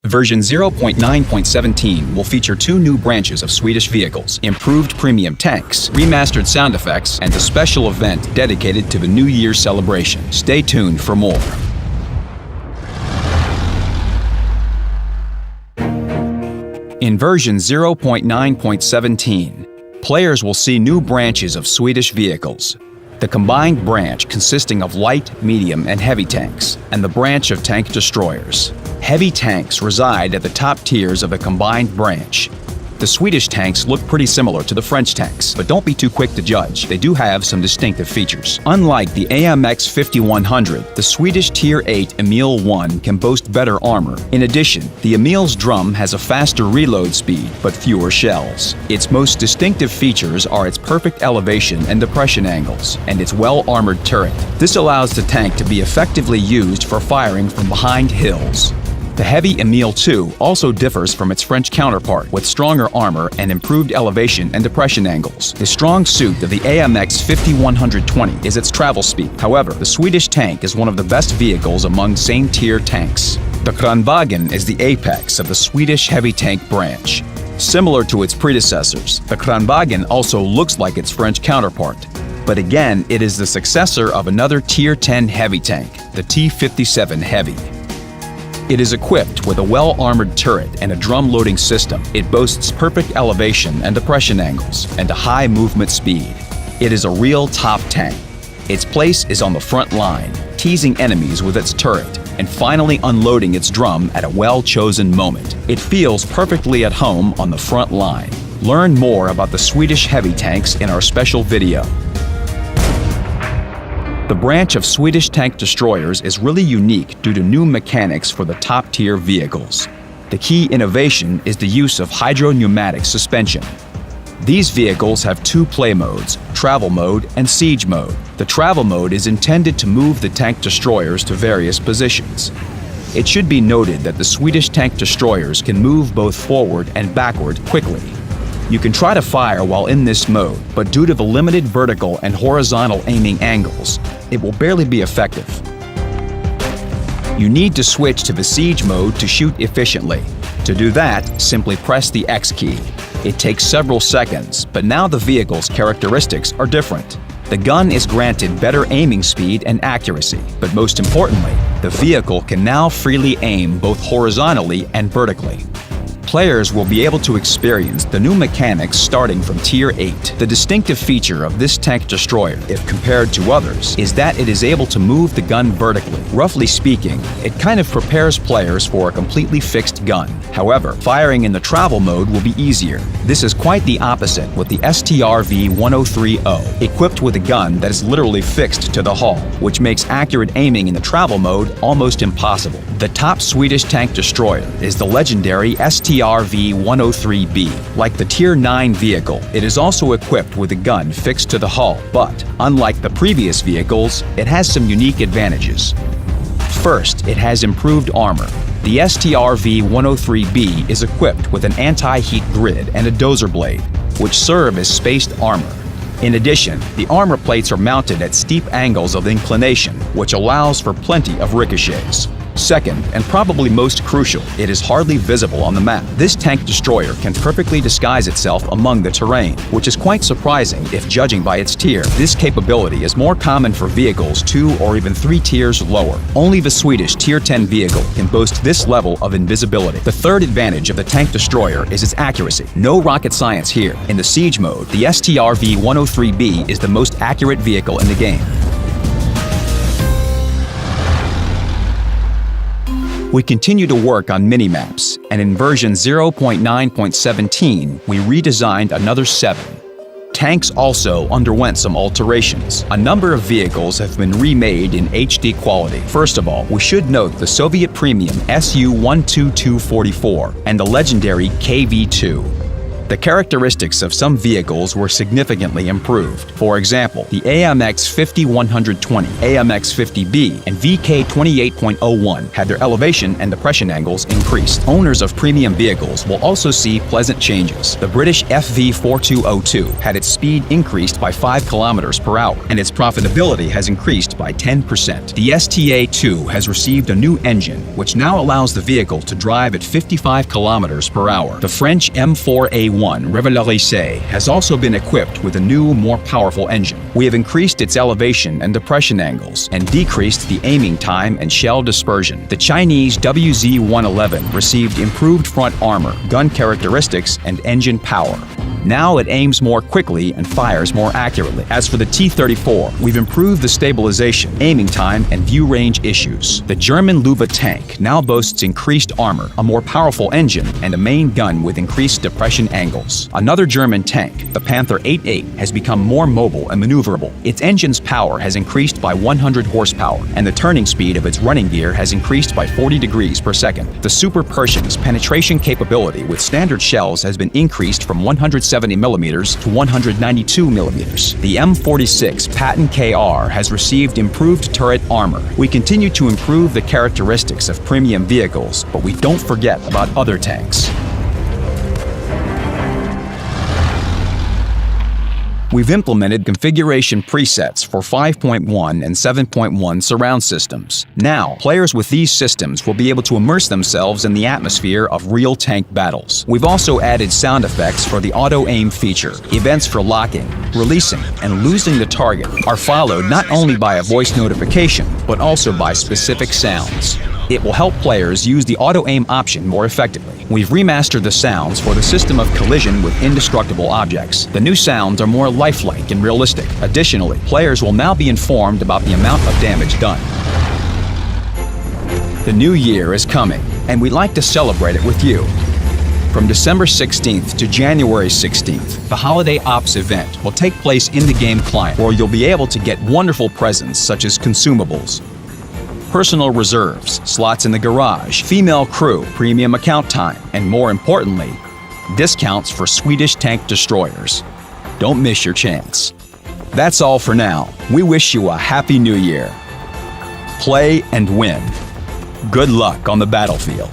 Version 0.9.17 will feature 2 new branches of Swedish vehicles, improved premium tanks, remastered sound effects, and a special event dedicated to the New Year's celebration. Stay tuned for more. In version 0.9.17, players will see new branches of Swedish vehicles. The combined branch consisting of light, medium, and heavy tanks, and the branch of tank destroyers. Heavy tanks reside at the top tiers of the combined branch. The Swedish tanks look pretty similar to the French tanks, but don't be too quick to judge. They do have some distinctive features. Unlike the AMX 5100, the Swedish Tier 8 Emil 1 can boast better armor. In addition, the Emil's drum has a faster reload speed, but fewer shells. Its most distinctive features are its perfect elevation and depression angles, and its well-armored turret. This allows the tank to be effectively used for firing from behind hills. The heavy Emil 2 also differs from its French counterpart with stronger armor and improved elevation and depression angles. The strong suit of the AMX 5120 is its travel speed. However, the Swedish tank is one of the best vehicles among same-tier tanks. The Kranvagen is the apex of the Swedish heavy tank branch. Similar to its predecessors, the Kranvagen also looks like its French counterpart. But again, it is the successor of another Tier 10 heavy tank, the T57 Heavy. It is equipped with a well-armored turret and a drum-loading system. It boasts perfect elevation and depression angles, and a high movement speed. It is a real top tank. Its place is on the front line, teasing enemies with its turret, and finally unloading its drum at a well-chosen moment. It feels perfectly at home on the front line. Learn more about the Swedish heavy tanks in our special video. The branch of Swedish tank destroyers is really unique due to new mechanics for the top-tier vehicles. The key innovation is the use of hydro-pneumatic suspension. These vehicles have 2 play modes, travel mode and siege mode. The travel mode is intended to move the tank destroyers to various positions. It should be noted that the Swedish tank destroyers can move both forward and backward quickly. You can try to fire while in this mode, but due to the limited vertical and horizontal aiming angles, it will barely be effective. You need to switch to the siege mode to shoot efficiently. To do that, simply press the X key. It takes several seconds, but now the vehicle's characteristics are different. The gun is granted better aiming speed and accuracy, but most importantly, the vehicle can now freely aim both horizontally and vertically. Players will be able to experience the new mechanics starting from Tier 8. The distinctive feature of this tank destroyer, if compared to others, is that it is able to move the gun vertically. Roughly speaking, it kind of prepares players for a completely fixed gun. However, firing in the travel mode will be easier. This is quite the opposite with the STRV-1030, equipped with a gun that is literally fixed to the hull, which makes accurate aiming in the travel mode almost impossible. The top Swedish tank destroyer is the legendary STRV-103B. Like the Tier 9 vehicle, it is also equipped with a gun fixed to the hull, but unlike the previous vehicles, it has some unique advantages. First, it has improved armor. The STRV-103B is equipped with an anti-heat grid and a dozer blade, which serve as spaced armor. In addition, the armor plates are mounted at steep angles of inclination, which allows for plenty of ricochets. Second, and probably most crucial, it is hardly visible on the map. This tank destroyer can perfectly disguise itself among the terrain, which is quite surprising if judging by its tier. This capability is more common for vehicles 2 or even 3 tiers lower. Only the Swedish Tier 10 vehicle can boast this level of invisibility. The third advantage of the tank destroyer is its accuracy. No rocket science here. In the siege mode, the STRV-103B is the most accurate vehicle in the game. We continue to work on mini-maps, and in version 0.9.17, we redesigned another 7. Tanks also underwent some alterations. A number of vehicles have been remade in HD quality. First of all, we should note the Soviet premium Su-12244 and the legendary KV-2. The characteristics of some vehicles were significantly improved. For example, the AMX 50-120, AMX 50B, and VK 28.01 had their elevation and depression angles increased. Owners of premium vehicles will also see pleasant changes. The British FV 4202 had its speed increased by 5 kilometers per hour, and its profitability has increased by 10%. The STA2 has received a new engine, which now allows the vehicle to drive at 55 kilometers per hour. The French M4A1 Remasterizados has also been equipped with a new, more powerful engine. We have increased its elevation and depression angles and decreased the aiming time and shell dispersion. The Chinese WZ-111 received improved front armor, gun characteristics, and engine power. Now it aims more quickly and fires more accurately. As for the T-34, we've improved the stabilization, aiming time, and view range issues. The German Löwe tank now boasts increased armor, a more powerful engine, and a main gun with increased depression angles. Another German tank, the Panther 88, has become more mobile and maneuverable. Its engine's power has increased by 100 horsepower, and the turning speed of its running gear has increased by 40 degrees per second. The Super Pershing's penetration capability with standard shells has been increased from 170 millimeters to 192 millimeters. The M46 Patton KR has received improved turret armor. We continue to improve the characteristics of premium vehicles, but we don't forget about other tanks. We've implemented configuration presets for 5.1 and 7.1 surround systems. Now, players with these systems will be able to immerse themselves in the atmosphere of real tank battles. We've also added sound effects for the auto-aim feature. Events for locking, releasing, and losing the target are followed not only by a voice notification, but also by specific sounds. It will help players use the auto-aim option more effectively. We've remastered the sounds for the system of collision with indestructible objects. The new sounds are more lifelike and realistic. Additionally, players will now be informed about the amount of damage done. The new year is coming, and we'd like to celebrate it with you. From December 16th to January 16th, the Holiday Ops event will take place in the game client, where you'll be able to get wonderful presents such as consumables, personal reserves, slots in the garage, female crew, premium account time, and more importantly, discounts for Swedish tank destroyers. Don't miss your chance. That's all for now. We wish you a happy new year. Play and win. Good luck on the battlefield.